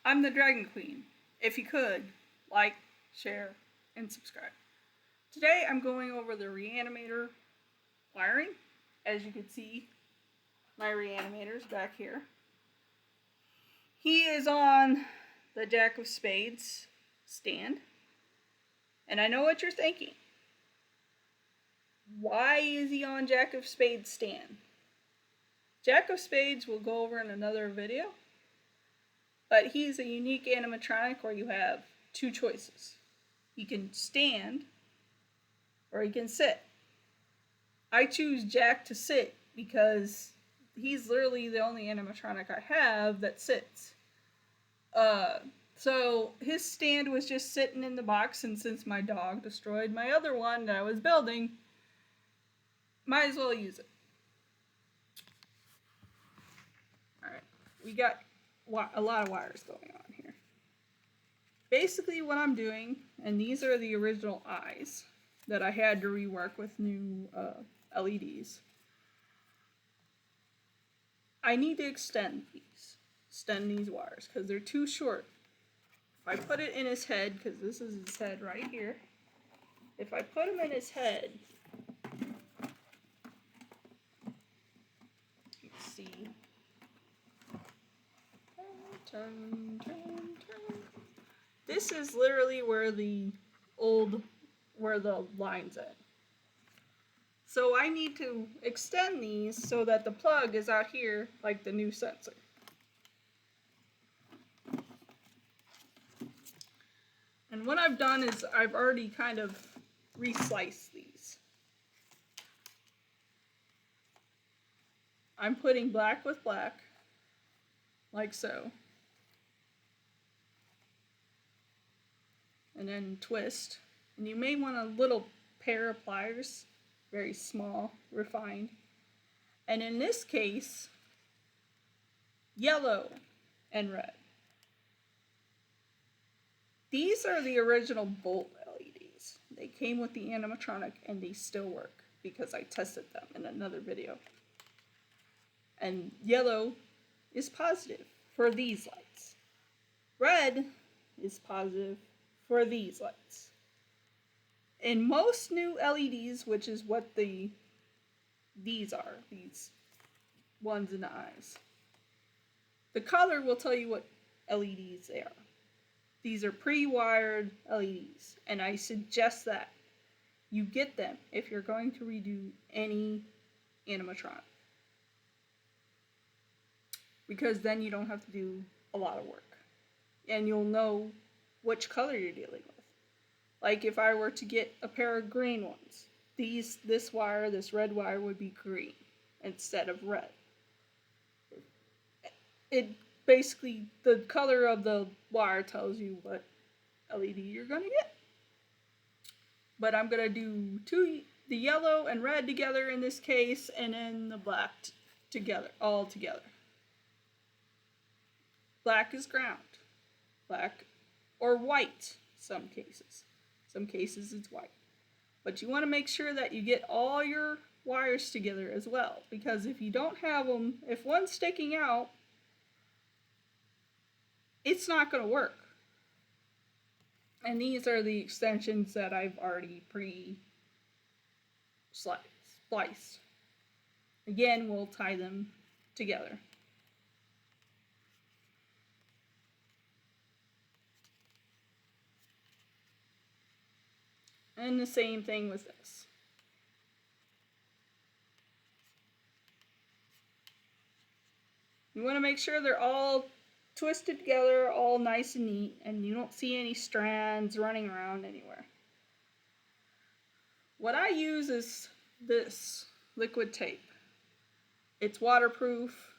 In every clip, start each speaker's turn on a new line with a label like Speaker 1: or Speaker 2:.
Speaker 1: I'm the Dragon Queen. If you could, like, share, and subscribe. Today I'm going over the Reanimator wiring. As you can see, my Reanimator's back here. He is on the Jack of Spades stand. And I know what you're thinking. Why is he on Jack of Spades stand? Jack of Spades we'll go over in another video. But he's a unique animatronic where you have two choices. He can stand or he can sit. I choose Jack to sit because he's literally the only animatronic I have that sits. So his stand was just sitting in the box, and since my dog destroyed my other one that I was building, might as well use it. Alright, we got a lot of wires going on here. Basically what I'm doing, and these are the original eyes that I had to rework with new LEDs. I need to extend these wires because they're too short. If I put it in his head, because this is his head right here, if I put him in his head, let's see, turn. This is literally where the line's at. So I need to extend these so that the plug is out here like the new sensor. And what I've done is I've already kind of resliced these. I'm putting black with black, like so. And then twist. And you may want a little pair of pliers, very small, refined. And in this case, yellow and red. These are the original Bolt LEDs. They came with the animatronic and they still work because I tested them in another video. And yellow is positive for these lights. Red is positive for these lights. In most new LEDs, which is what these are, these ones in the eyes, the color will tell you what LEDs they are. These are pre-wired LEDs, and I suggest that you get them if you're going to redo any animatronic, because then you don't have to do a lot of work, and you'll know which color you're dealing with. Like if I were to get a pair of green ones, this red wire would be green instead of red. It basically, the color of the wire tells you what LED you're going to get. But I'm going to do the yellow and red together in this case, and then the black together, all together. Black is ground. Black or white, some cases. Some cases it's white. But you want to make sure that you get all your wires together as well, because if you don't have them, if one's sticking out, it's not going to work. And these are the extensions that I've already spliced. Again, we'll tie them together. And the same thing with this. You want to make sure they're all twisted together, all nice and neat, and you don't see any strands running around anywhere. What I use is this liquid tape. It's waterproof.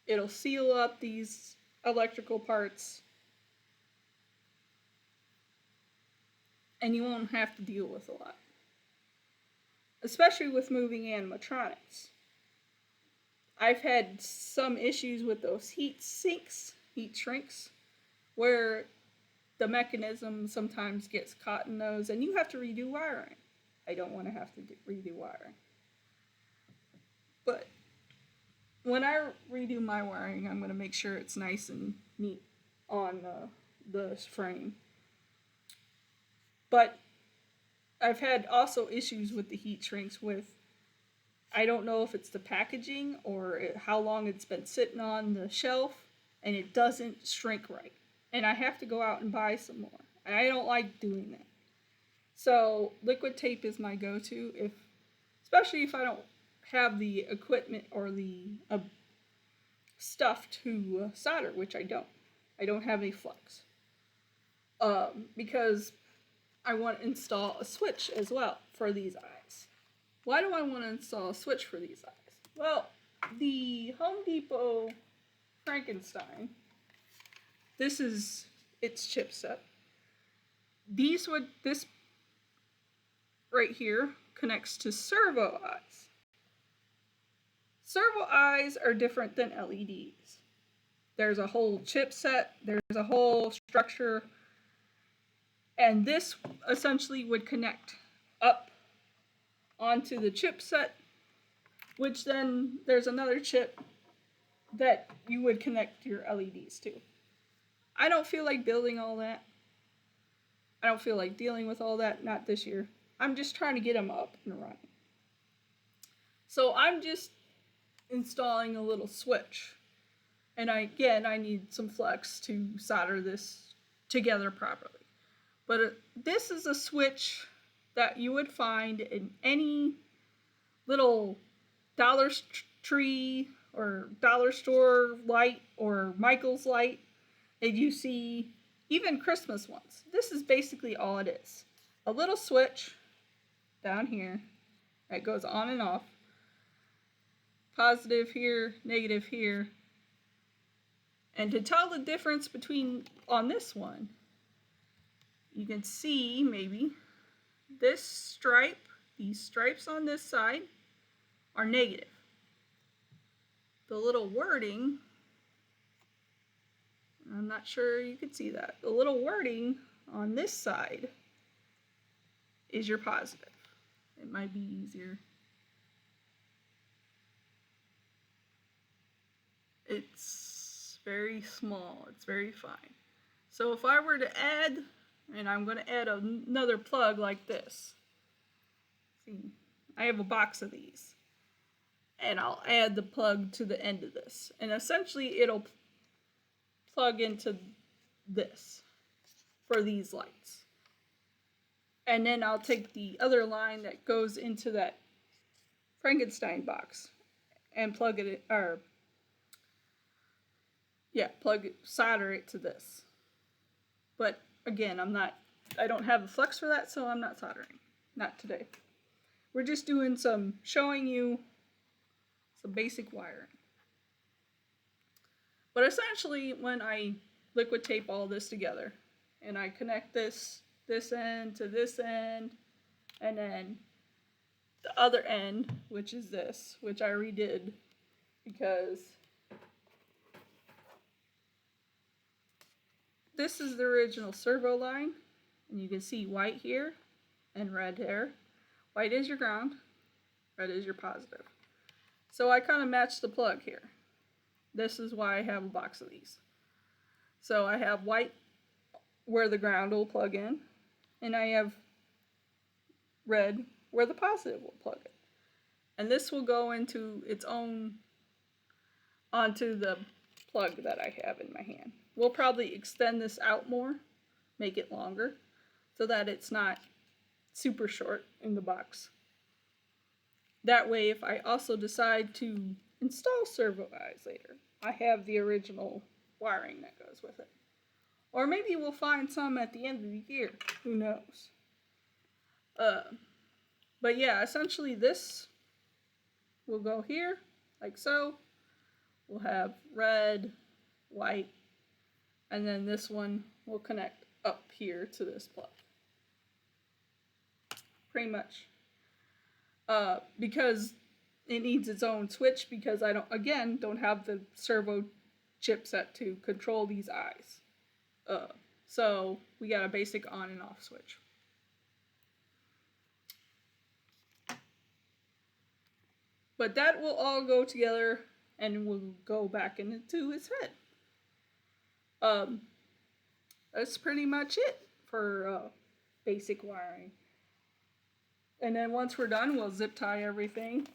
Speaker 1: It'll seal up these electrical parts, and you won't have to deal with a lot, especially with moving animatronics. I've had some issues with those heat shrinks, where the mechanism sometimes gets caught in those, and you have to redo wiring. I don't want to have to redo wiring. But when I redo my wiring, I'm going to make sure it's nice and neat on the frame. But I've had also issues with the heat shrinks with, I don't know if it's the packaging or how long it's been sitting on the shelf, and it doesn't shrink right. And I have to go out and buy some more. And I don't like doing that. So liquid tape is my go-to, especially if I don't have the equipment or the stuff to solder, which I don't. I don't have a flux. Because I want to install a switch as well for these eyes. Why do I want to install a switch for these eyes? Well, the Home Depot Frankenstein, this is its chipset. This right here connects to servo eyes. Servo eyes are different than LEDs. There's a whole chipset, there's a whole structure, and this essentially would connect up onto the chipset, which then there's another chip that you would connect your LEDs to. I don't feel like building all that. I don't feel like dealing with all that, not this year. I'm just trying to get them up and running. So I'm just installing a little switch. And I need some flex to solder this together properly. But this is a switch that you would find in any little Dollar Tree or dollar store light or Michael's light that you see, even Christmas ones. This is basically all it is. A little switch down here that goes on and off. Positive here, negative here. And to tell the difference between on this one, you can see maybe this stripe, these stripes on this side are negative. The little wording, I'm not sure you can see that. The little wording on this side is your positive. It might be easier. It's very small, it's very fine. So if I were to add, and I'm going to add another plug like this. See, I have a box of these. And I'll add the plug to the end of this. And essentially it'll plug into this for these lights. And then I'll take the other line that goes into that Frankenstein box and plug it, solder it to this. But again, I don't have the flux for that, so I'm not soldering. Not today. We're just doing showing you some basic wiring. But essentially, when I liquid tape all this together, and I connect this end to this end, and then the other end, which is this, which I redid because this is the original servo line, and you can see white here and red here. White is your ground, red is your positive. So I kind of matched the plug here. This is why I have a box of these. So I have white where the ground will plug in, and I have red where the positive will plug in. And this will go into its own, onto the plug that I have in my hand. We'll probably extend this out more, make it longer, so that it's not super short in the box. That way, if I also decide to install servo eyes later, I have the original wiring that goes with it. Or maybe we'll find some at the end of the year. Who knows? But yeah, essentially this will go here, like so. We'll have red, white, and then this one will connect up here to this plug. Pretty much. Because it needs its own switch, because I don't have the servo chipset to control these eyes. So we got a basic on and off switch. But that will all go together and will go back into his head. that's pretty much it for basic wiring. And then once we're done, we'll zip tie everything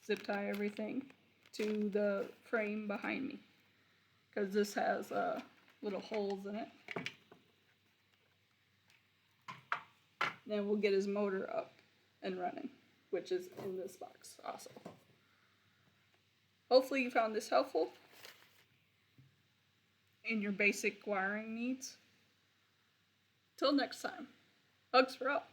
Speaker 1: to the frame behind me, because this has little holes in it. Then we'll get his motor up and running, which is in this box also. Hopefully you found this helpful in your basic wiring needs. Till next time, hugs for all.